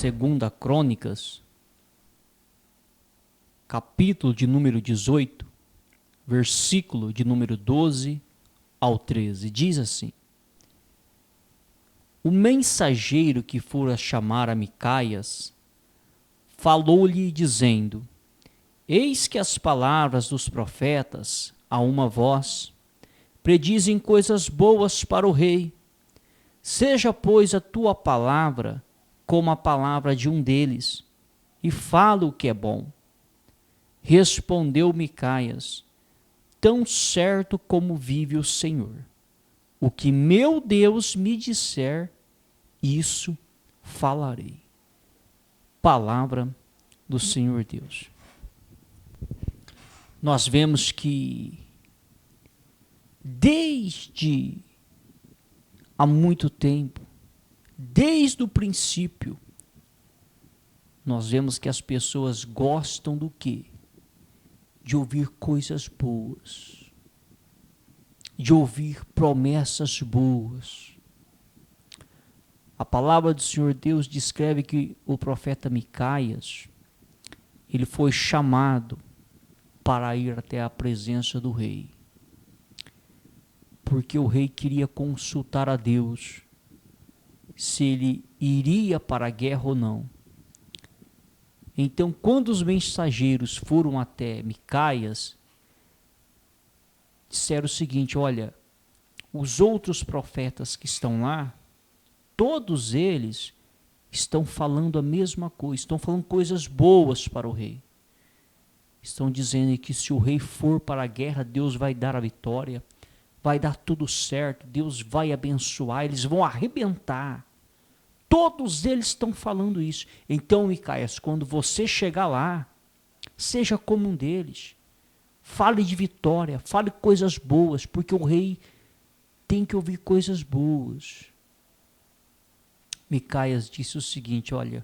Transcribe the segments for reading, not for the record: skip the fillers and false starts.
Segunda Crônicas, capítulo de número 18, versículo de número 12 ao 13, diz assim: O mensageiro que fora chamar a Micaias falou-lhe dizendo: Eis que as palavras dos profetas, a uma voz, predizem coisas boas para o rei. Seja, pois, a tua palavra como a palavra de um deles, e fala o que é bom. Respondeu Micaias: Tão certo como vive o Senhor, o que meu Deus me disser, isso falarei. Palavra do Senhor Deus. Nós vemos que desde há muito tempo, desde o princípio, nós vemos que as pessoas gostam do quê? De ouvir coisas boas, de ouvir promessas boas. A palavra do Senhor Deus descreve que o profeta Micaias, ele foi chamado para ir até a presença do rei, porque o rei queria consultar a Deus se ele iria para a guerra ou não. Então, quando os mensageiros foram até Micaias, disseram o seguinte: olha, os outros profetas que estão lá, todos eles estão falando a mesma coisa, estão falando coisas boas para o rei. Estão dizendo que se o rei for para a guerra, Deus vai dar a vitória, vai dar tudo certo, Deus vai abençoar, eles vão arrebentar. Todos eles estão falando isso. Então, Micaias, quando você chegar lá, seja como um deles. Fale de vitória, fale coisas boas, porque o rei tem que ouvir coisas boas. Micaias disse o seguinte: olha,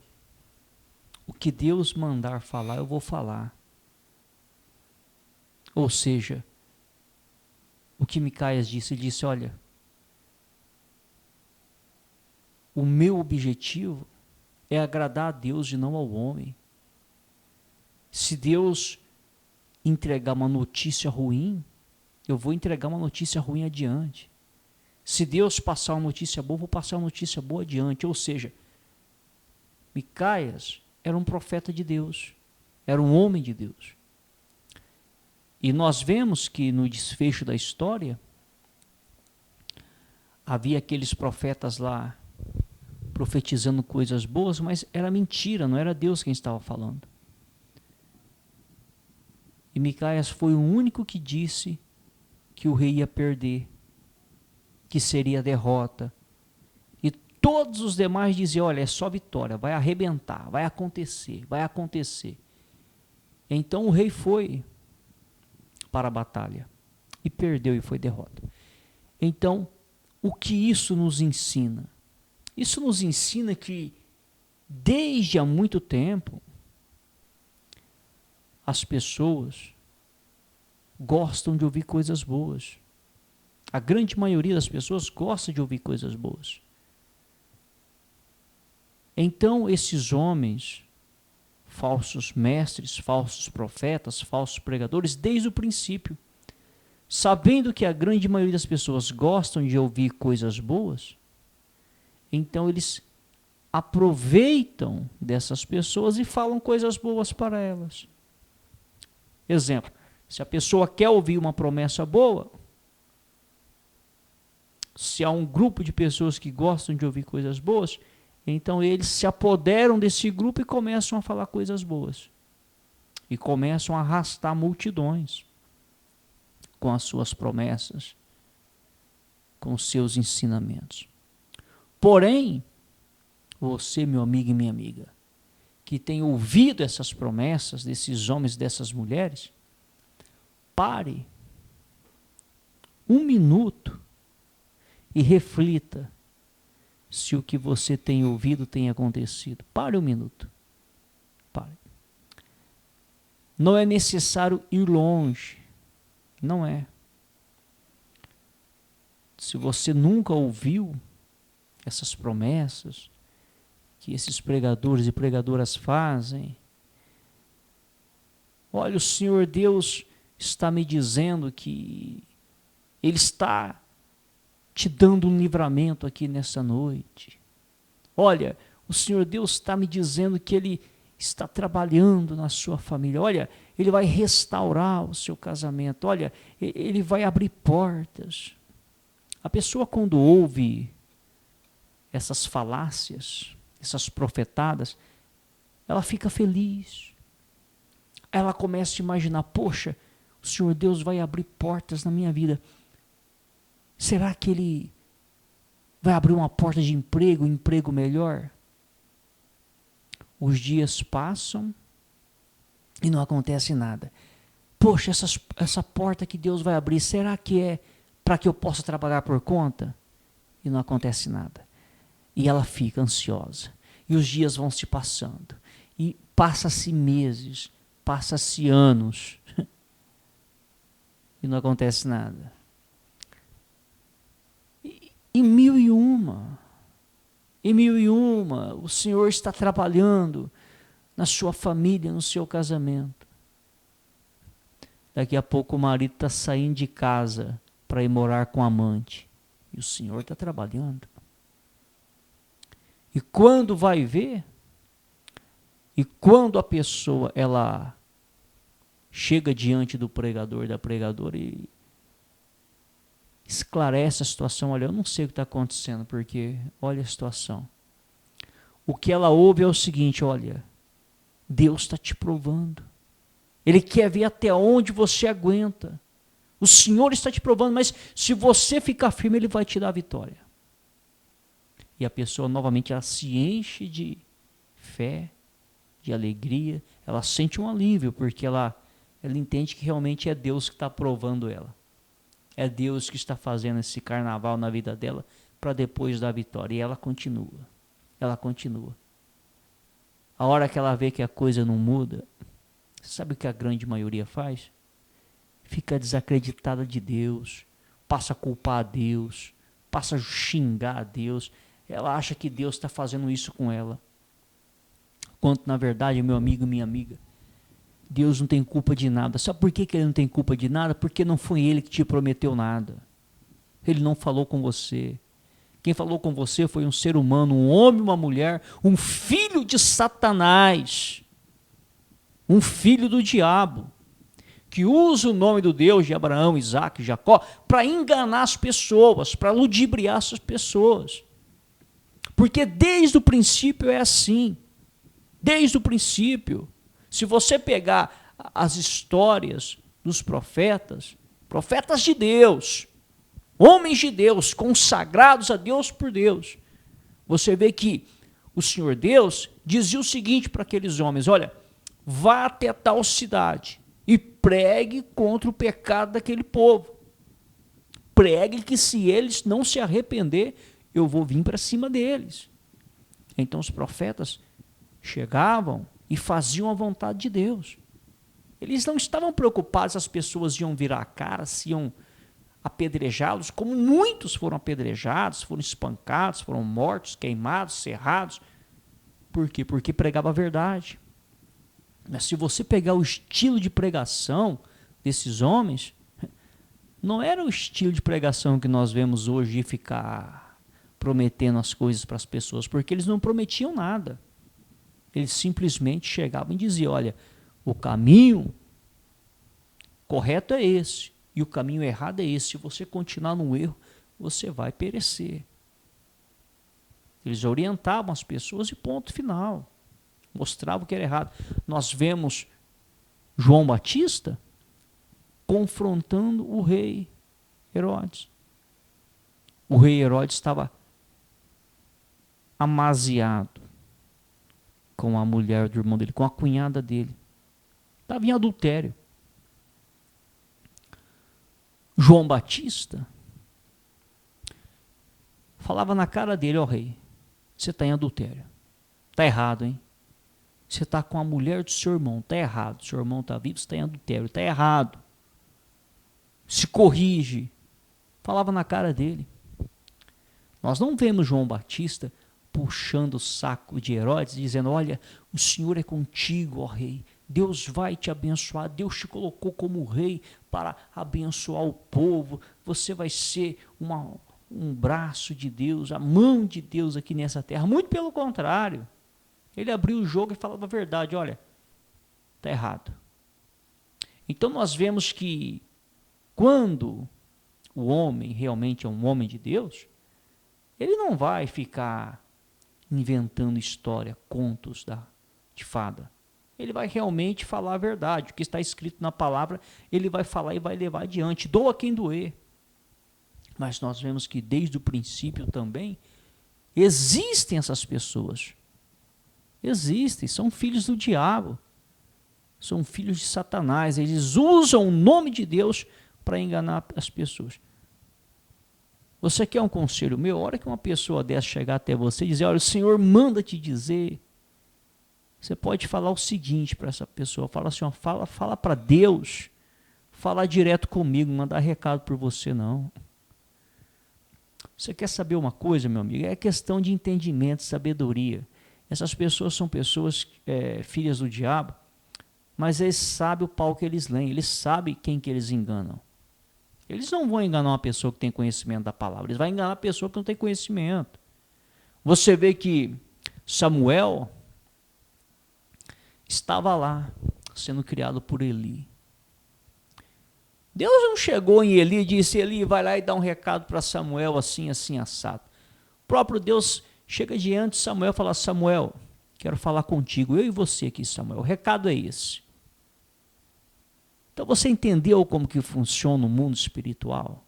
o que Deus mandar falar, eu vou falar. Ou seja, o que Micaias disse, ele disse: olha, o meu objetivo é agradar a Deus e não ao homem. Se Deus entregar uma notícia ruim, eu vou entregar uma notícia ruim adiante. Se Deus passar uma notícia boa, eu vou passar uma notícia boa adiante. Ou seja, Micaias era um profeta de Deus, era um homem de Deus. E nós vemos que no desfecho da história, havia aqueles profetas lá profetizando coisas boas, mas era mentira, não era Deus quem estava falando. E Micaias foi o único que disse que o rei ia perder, que seria derrota. E todos os demais diziam: olha, é só vitória, vai arrebentar, vai acontecer, vai acontecer. Então o rei foi para a batalha e perdeu e foi derrota. Então, o que isso nos ensina? Isso nos ensina que desde há muito tempo as pessoas gostam de ouvir coisas boas. A grande maioria das pessoas gosta de ouvir coisas boas. Então, esses homens, falsos mestres, falsos profetas, falsos pregadores, desde o princípio, sabendo que a grande maioria das pessoas gostam de ouvir coisas boas, então eles aproveitam dessas pessoas e falam coisas boas para elas. Exemplo, se a pessoa quer ouvir uma promessa boa, se há um grupo de pessoas que gostam de ouvir coisas boas, então eles se apoderam desse grupo e começam a falar coisas boas. E começam a arrastar multidões com as suas promessas, com os seus ensinamentos. Porém, você, meu amigo e minha amiga, que tem ouvido essas promessas desses homens, dessas mulheres, pare um minuto e reflita se o que você tem ouvido tem acontecido. Pare um minuto. Pare. Não é necessário ir longe. Não é. Se você nunca ouviu essas promessas, que esses pregadores e pregadoras fazem. Olha, o Senhor Deus está me dizendo que Ele está te dando um livramento aqui nessa noite. Olha, o Senhor Deus está me dizendo que Ele está trabalhando na sua família. Olha, Ele vai restaurar o seu casamento. Olha, Ele vai abrir portas. A pessoa, quando ouve essas falácias, essas profetadas, ela fica feliz. Ela começa a imaginar, poxa, o Senhor Deus vai abrir portas na minha vida. Será que Ele vai abrir uma porta de emprego, um emprego melhor? Os dias passam e não acontece nada. Poxa, essa porta que Deus vai abrir, será que é para que eu possa trabalhar por conta? E não acontece nada. E ela fica ansiosa. E os dias vão se passando. E passa-se meses, passa-se anos. E não acontece nada. E mil e uma, o Senhor está trabalhando na sua família, no seu casamento. Daqui a pouco o marido está saindo de casa para ir morar com a amante. E o Senhor está trabalhando. E quando vai ver, e quando a pessoa ela chega diante do pregador, da pregadora e esclarece a situação, olha, eu não sei o que está acontecendo, porque olha a situação. O que ela ouve é o seguinte, olha, Deus está te provando. Ele quer ver até onde você aguenta. O Senhor está te provando, mas se você ficar firme, Ele vai te dar a vitória. E a pessoa novamente ela se enche de fé, de alegria, ela sente um alívio, porque ela entende que realmente é Deus que está provando ela. É Deus que está fazendo esse carnaval na vida dela para depois dar a vitória. E ela continua. Ela continua. A hora que ela vê que a coisa não muda, sabe o que a grande maioria faz? Fica desacreditada de Deus, passa a culpar a Deus, passa a xingar a Deus. Ela acha que Deus está fazendo isso com ela. Quanto na verdade, meu amigo, minha amiga, Deus não tem culpa de nada. Sabe por que Ele não tem culpa de nada? Porque não foi Ele que te prometeu nada. Ele não falou com você. Quem falou com você foi um ser humano, um homem, uma mulher, um filho de Satanás, um filho do diabo, que usa o nome do Deus de Abraão, Isaac e Jacó para enganar as pessoas, para ludibriar essas pessoas. Porque desde o princípio é assim. Desde o princípio. Se você pegar as histórias dos profetas, profetas de Deus, homens de Deus, consagrados a Deus por Deus, você vê que o Senhor Deus dizia o seguinte para aqueles homens, olha, vá até tal cidade e pregue contra o pecado daquele povo. Pregue que se eles não se arrepender, eu vou vir para cima deles. Então os profetas chegavam e faziam a vontade de Deus. Eles não estavam preocupados se as pessoas iam virar a cara, se iam apedrejá-los, como muitos foram apedrejados, foram espancados, foram mortos, queimados, serrados. Por quê? Porque pregava a verdade. Mas se você pegar o estilo de pregação desses homens, não era o estilo de pregação que nós vemos hoje de ficar prometendo as coisas para as pessoas, porque eles não prometiam nada. Eles simplesmente chegavam e diziam, olha, o caminho correto é esse, e o caminho errado é esse. Se você continuar no erro, você vai perecer. Eles orientavam as pessoas e ponto final. Mostravam que era errado. Nós vemos João Batista confrontando o rei Herodes. O rei Herodes estava amaziado com a mulher do irmão dele, com a cunhada dele. Estava em adultério. João Batista falava na cara dele, ó rei, você está em adultério. Está errado, hein? Você está com a mulher do seu irmão, está errado. Seu irmão está vivo, você está em adultério, está errado. Se corrige. Falava na cara dele. Nós não vemos João Batista puxando o saco de Herodes, dizendo: olha, o Senhor é contigo, ó rei, Deus vai te abençoar, Deus te colocou como rei para abençoar o povo, você vai ser um braço de Deus, a mão de Deus aqui nessa terra. Muito pelo contrário, ele abriu o jogo e falava a verdade: olha, está errado. Então nós vemos que quando o homem realmente é um homem de Deus, ele não vai ficar inventando história, contos de fada. Ele vai realmente falar a verdade. O que está escrito na palavra, ele vai falar e vai levar adiante. Doa quem doer. Mas nós vemos que desde o princípio também existem essas pessoas. Existem, são filhos do diabo. São filhos de Satanás. Eles usam o nome de Deus para enganar as pessoas. Você quer um conselho meu? A hora que uma pessoa dessa chegar até você e dizer: olha, o Senhor manda te dizer, você pode falar o seguinte para essa pessoa: fala assim, ó, fala para Deus, falar direto comigo, mandar recado por você não. Você quer saber uma coisa, meu amigo? É questão de entendimento, sabedoria. Essas pessoas são pessoas filhas do diabo, mas eles sabem o pau que eles leem, eles sabem quem que eles enganam. Eles não vão enganar uma pessoa que tem conhecimento da palavra, eles vão enganar uma pessoa que não tem conhecimento. Você vê que Samuel estava lá, sendo criado por Eli. Deus não chegou em Eli e disse: Eli, vai lá e dá um recado para Samuel assim, assim, assado. O próprio Deus chega diante de Samuel e fala: Samuel, quero falar contigo, eu e você aqui, Samuel, o recado é esse. Então você entendeu como que funciona o mundo espiritual?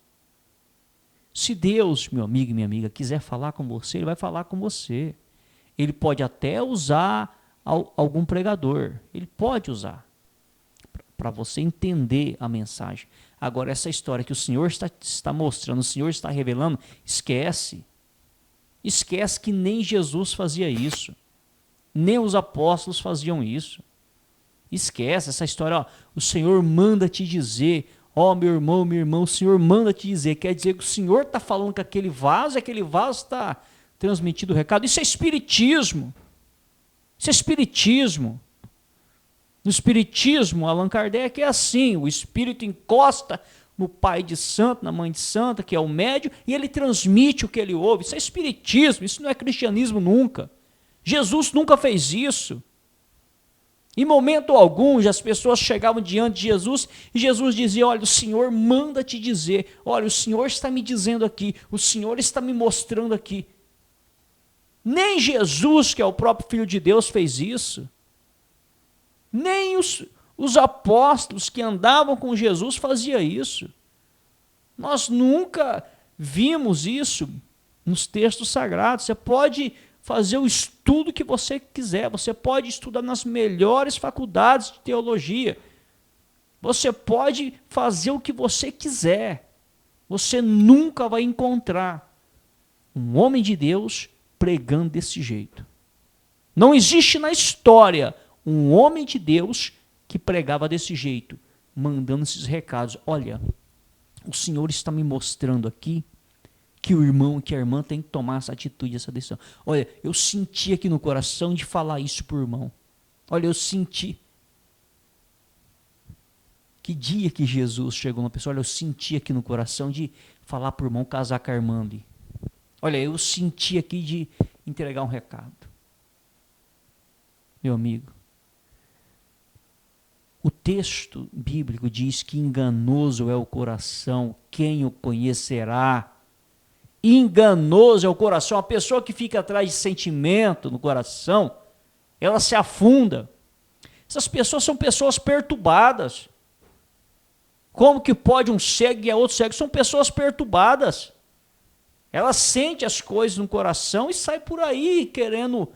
Se Deus, meu amigo e minha amiga, quiser falar com você, Ele vai falar com você. Ele pode até usar algum pregador, Ele pode usar, para você entender a mensagem. Agora, essa história que o Senhor está mostrando, o Senhor está revelando, esquece. Esquece que nem Jesus fazia isso, nem os apóstolos faziam isso. Esquece essa história, ó, o Senhor manda te dizer, ó, meu irmão, minha irmã, o Senhor manda te dizer, quer dizer que o Senhor está falando que aquele vaso está transmitindo o recado. Isso é espiritismo. Isso é espiritismo. No espiritismo, Allan Kardec é assim: o espírito encosta no pai de santo, na mãe de santa, que é o médium, e ele transmite o que ele ouve. Isso é espiritismo, isso não é cristianismo nunca. Jesus nunca fez isso. Em momento algum, as pessoas chegavam diante de Jesus e Jesus dizia: olha, o Senhor manda te dizer, olha, o Senhor está me dizendo aqui, o Senhor está me mostrando aqui. Nem Jesus, que é o próprio Filho de Deus, fez isso. Nem os apóstolos que andavam com Jesus faziam isso. Nós nunca vimos isso nos textos sagrados. Você pode fazer o estudo que você quiser, você pode estudar nas melhores faculdades de teologia, você pode fazer o que você quiser, você nunca vai encontrar um homem de Deus pregando desse jeito. Não existe na história um homem de Deus que pregava desse jeito, mandando esses recados: olha, o Senhor está me mostrando aqui que o irmão e que a irmã tem que tomar essa atitude, essa decisão. Olha, eu senti aqui no coração de falar isso para o irmão. Olha, eu senti. Que dia que Jesus chegou na pessoa: olha, eu senti aqui no coração de falar para o irmão casar com a irmã ali. Olha, eu senti aqui de entregar um recado. Meu amigo, o texto bíblico diz que enganoso é o coração, quem o conhecerá? Enganoso é o coração. A pessoa que fica atrás de sentimento no coração, ela se afunda. Essas pessoas são pessoas perturbadas. Como que pode um cego e a outro cego? São pessoas perturbadas. Ela sente as coisas no coração e sai por aí querendo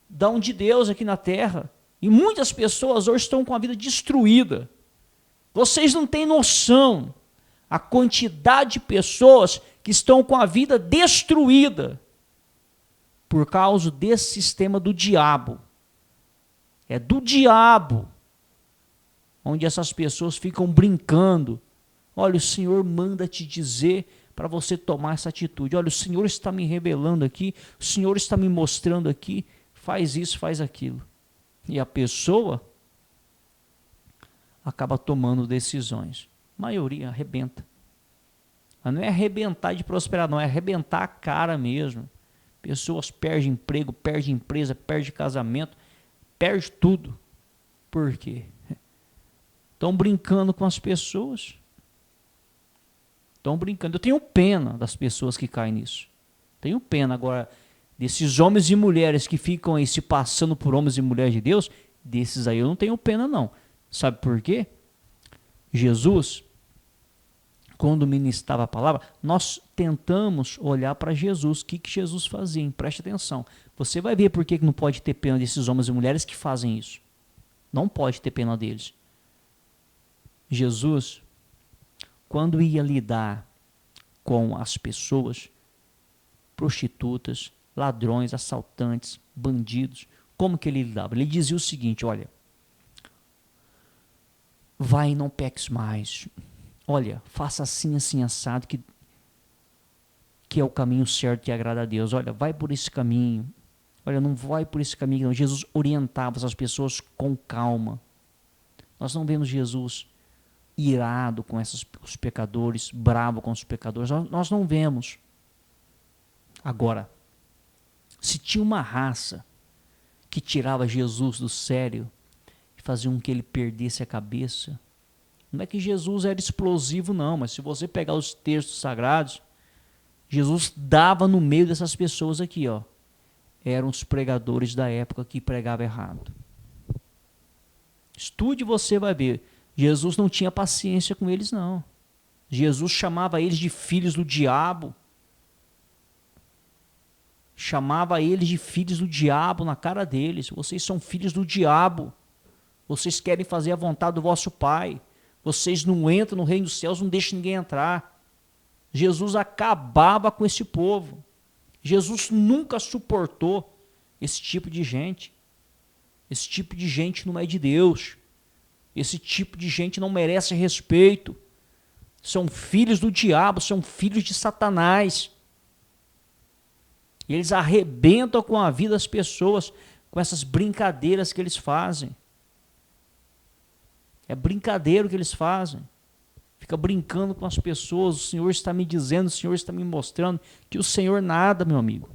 dar um de Deus aqui na terra. E muitas pessoas hoje estão com a vida destruída. Vocês não têm noção a quantidade de pessoas que estão com a vida destruída por causa desse sistema do diabo. É do diabo, onde essas pessoas ficam brincando. Olha, o Senhor manda te dizer para você tomar essa atitude. Olha, o Senhor está me revelando aqui, o Senhor está me mostrando aqui, faz isso, faz aquilo. E a pessoa acaba tomando decisões. A maioria arrebenta. Mas não é arrebentar de prosperar, não, é arrebentar a cara mesmo. Pessoas perdem emprego, perdem empresa, perdem casamento, perdem tudo. Por quê? Estão brincando com as pessoas. Estão brincando. Eu tenho pena das pessoas que caem nisso. Tenho pena. Agora, desses homens e mulheres que ficam aí se passando por homens e mulheres de Deus, desses aí eu não tenho pena não. Sabe por quê? Jesus, quando ministrava a palavra, nós tentamos olhar para Jesus. O que Jesus fazia? Preste atenção. Você vai ver por que não pode ter pena desses homens e mulheres que fazem isso. Não pode ter pena deles. Jesus, quando ia lidar com as pessoas, prostitutas, ladrões, assaltantes, bandidos, como que ele lidava? Ele dizia o seguinte, olha, vai e não peques mais. Olha, faça assim, assim, assado, que é o caminho certo que agrada a Deus. Olha, vai por esse caminho. Olha, não vai por esse caminho. Não. Jesus orientava essas pessoas com calma. Nós não vemos Jesus irado com os pecadores, bravo com os pecadores. Nós não vemos. Agora, se tinha uma raça que tirava Jesus do sério e fazia com que ele perdesse a cabeça, não é que Jesus era explosivo não, mas se você pegar os textos sagrados, Jesus dava no meio dessas pessoas aqui, ó. Eram os pregadores da época que pregavam errado. Estude e você vai ver. Jesus não tinha paciência com eles não. Jesus chamava eles de filhos do diabo. Chamava eles de filhos do diabo na cara deles. Vocês são filhos do diabo. Vocês querem fazer a vontade do vosso Pai. Vocês não entram no reino dos céus, não deixam ninguém entrar. Jesus acabava com esse povo. Jesus nunca suportou esse tipo de gente. Esse tipo de gente não é de Deus. Esse tipo de gente não merece respeito. São filhos do diabo, são filhos de Satanás. E eles arrebentam com a vida das pessoas, com essas brincadeiras que eles fazem. É brincadeira que eles fazem. Fica brincando com as pessoas. O Senhor está me dizendo, o Senhor está me mostrando que o Senhor nada, meu amigo.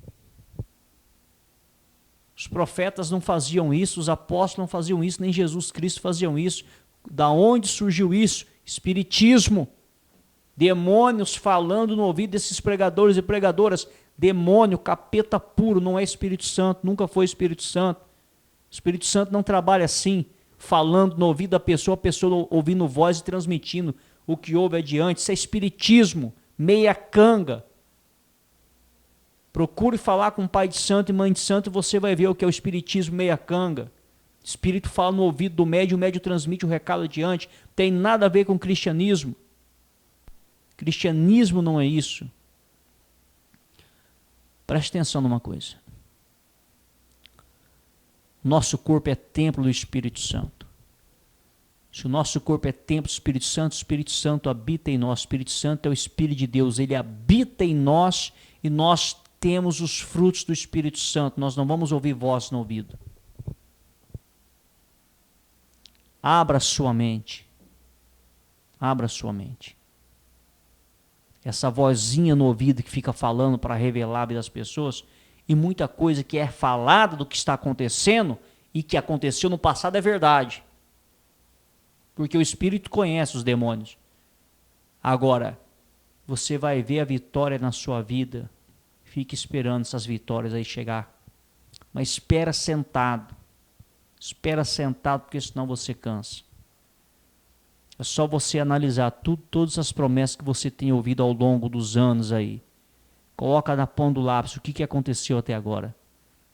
Os profetas não faziam isso, os apóstolos não faziam isso, nem Jesus Cristo faziam isso. Da onde surgiu isso? Espiritismo. Demônios falando no ouvido desses pregadores e pregadoras. Demônio, capeta puro, não é Espírito Santo, nunca foi Espírito Santo. O Espírito Santo não trabalha assim, falando no ouvido da pessoa, a pessoa ouvindo voz e transmitindo o que houve adiante. Isso é espiritismo, meia canga. Procure falar com pai de santo e mãe de santo e você vai ver o que é o espiritismo meia canga. O espírito fala no ouvido do médium, o médium transmite o recado adiante. Tem nada a ver com cristianismo. Cristianismo não é isso. Preste atenção numa coisa. Nosso corpo é templo do Espírito Santo. Se o nosso corpo é templo do Espírito Santo habita em nós. O Espírito Santo é o Espírito de Deus. Ele habita em nós e nós temos os frutos do Espírito Santo. Nós não vamos ouvir voz no ouvido. Abra sua mente. Abra sua mente. Essa vozinha no ouvido que fica falando para revelar a vida das pessoas, e muita coisa que é falada do que está acontecendo e que aconteceu no passado é verdade. Porque o Espírito conhece os demônios. Agora, você vai ver a vitória na sua vida. Fique esperando essas vitórias aí chegar. Mas espera sentado. Espera sentado, porque senão você cansa. É só você analisar todas as promessas que você tem ouvido ao longo dos anos aí. Coloca na ponta do lápis o que aconteceu até agora.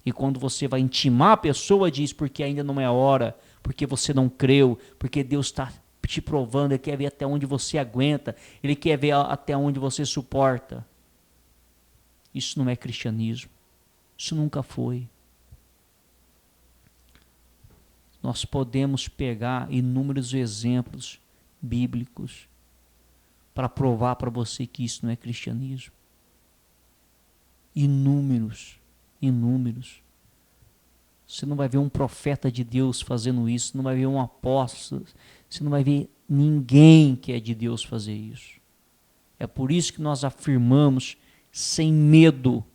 E quando você vai intimar a pessoa, diz porque ainda não é hora, porque você não creu, porque Deus está te provando, Ele quer ver até onde você aguenta, Ele quer ver até onde você suporta. Isso não é cristianismo. Isso nunca foi. Nós podemos pegar inúmeros exemplos bíblicos. para provar para você que isso não é cristianismo. Inúmeros. Você não vai ver um profeta de Deus fazendo isso, não vai ver um apóstolo, você não vai ver ninguém que é de Deus fazer isso. É por isso que nós afirmamos sem medo,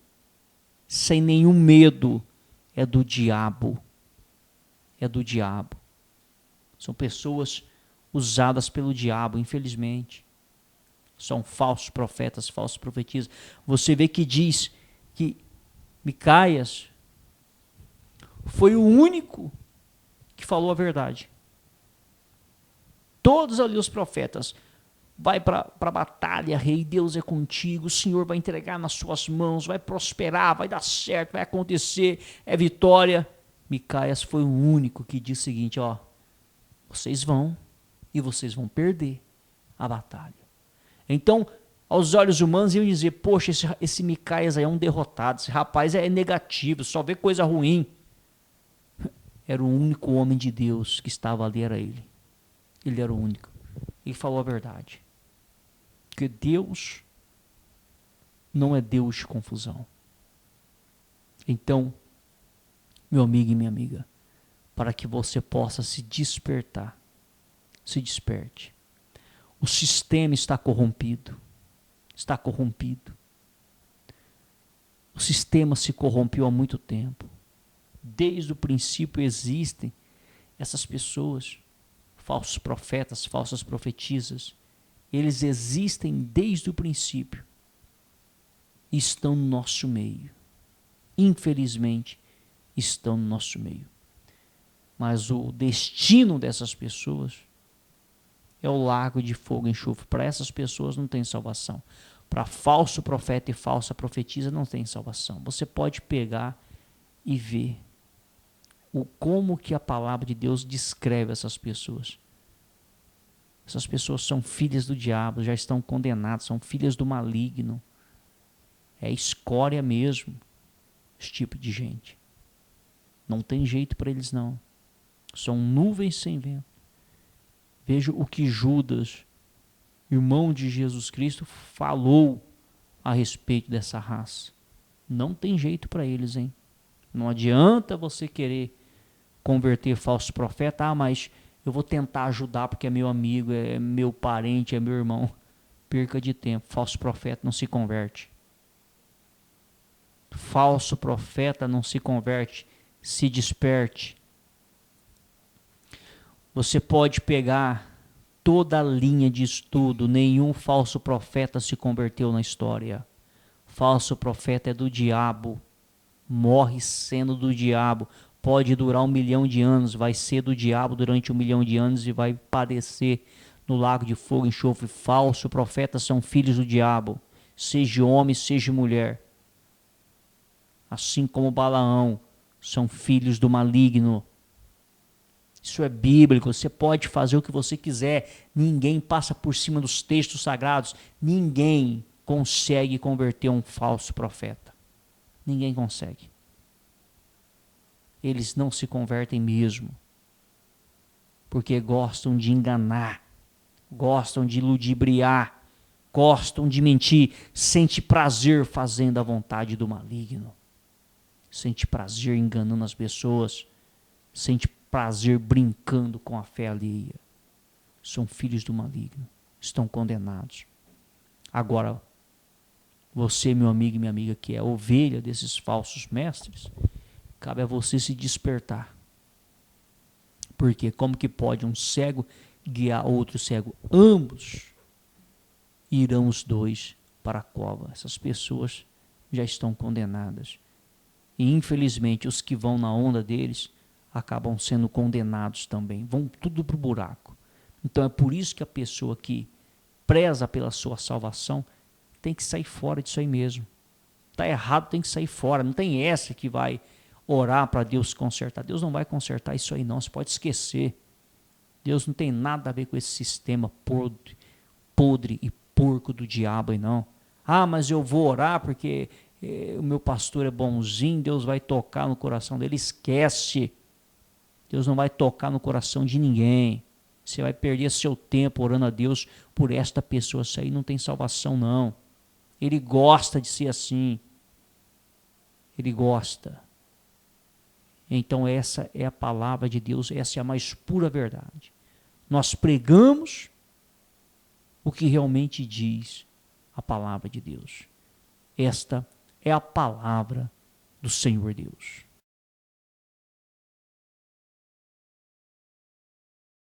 sem nenhum medo, é do diabo. É do diabo. São pessoas usadas pelo diabo, infelizmente. São falsos profetas, falsos profetisas. Você vê que diz que Micaias foi o único que falou a verdade. Todos ali os profetas, vai para a batalha, rei, Deus é contigo, o Senhor vai entregar nas suas mãos, vai prosperar, vai dar certo, vai acontecer, é vitória. Micaias foi o único que disse o seguinte, ó, vocês vão e vocês vão perder a batalha. Então, aos olhos humanos iam dizer, poxa, esse Micaias aí é um derrotado, esse rapaz é negativo, só vê coisa ruim. Era o único homem de Deus que estava ali, era ele. Ele era o único. Ele falou a verdade. Porque Deus não é Deus de confusão. Então, meu amigo e minha amiga, para que você possa se despertar, se desperte. O sistema está corrompido. Está corrompido. O sistema se corrompeu há muito tempo. Desde o princípio existem essas pessoas, falsos profetas, falsas profetisas. Eles existem desde o princípio e estão no nosso meio. Infelizmente, estão no nosso meio. Mas o destino dessas pessoas é o lago de fogo e enxofre. Para essas pessoas não tem salvação. Para falso profeta e falsa profetisa não tem salvação. Você pode pegar e ver como que a palavra de Deus descreve essas pessoas. Essas pessoas são filhas do diabo, já estão condenadas, são filhas do maligno. É escória mesmo, esse tipo de gente. Não tem jeito para eles não. São nuvens sem vento. Veja o que Judas, irmão de Jesus Cristo, falou a respeito dessa raça. Não tem jeito para eles, hein? Não adianta você querer converter falso profeta. Ah, mas eu vou tentar ajudar porque é meu amigo, é meu parente, é meu irmão. Perca de tempo. Falso profeta não se converte. Falso profeta não se converte. Se desperte. Você pode pegar toda a linha de estudo. Nenhum falso profeta se converteu na história. Falso profeta é do diabo. Morre sendo do diabo. Pode durar 1 milhão de anos, vai ser do diabo durante 1 milhão de anos e vai padecer no lago de fogo e enxofre. Falso profetas são filhos do diabo, seja homem, seja mulher. Assim como Balaão, são filhos do maligno. Isso é bíblico, você pode fazer o que você quiser, ninguém passa por cima dos textos sagrados, ninguém consegue converter um falso profeta. Ninguém consegue. Eles não se convertem mesmo, porque gostam de enganar, gostam de ludibriar, gostam de mentir, sente prazer fazendo a vontade do maligno, sente prazer enganando as pessoas, sente prazer brincando com a fé alheia. São filhos do maligno, estão condenados. Agora, você, meu amigo e minha amiga, que é ovelha desses falsos mestres, cabe a você se despertar. Porque como que pode um cego guiar outro cego? Ambos irão os dois para a cova. Essas pessoas já estão condenadas. E infelizmente os que vão na onda deles acabam sendo condenados também. Vão tudo para o buraco. Então é por isso que a pessoa que preza pela sua salvação tem que sair fora disso aí mesmo. Está errado, tem que sair fora. Não tem essa que vai orar para Deus consertar. Deus não vai consertar isso aí não, você pode esquecer. Deus não tem nada a ver com esse sistema podre e porco do diabo aí não. Ah, mas eu vou orar porque o meu pastor é bonzinho, Deus vai tocar no coração dele. Esquece. Deus não vai tocar no coração de ninguém. Você vai perder seu tempo orando a Deus por esta pessoa. Isso aí não tem salvação, não. Ele gosta de ser assim. Ele gosta. Então essa é a palavra de Deus, essa é a mais pura verdade. Nós pregamos o que realmente diz a palavra de Deus. Esta é a palavra do Senhor Deus.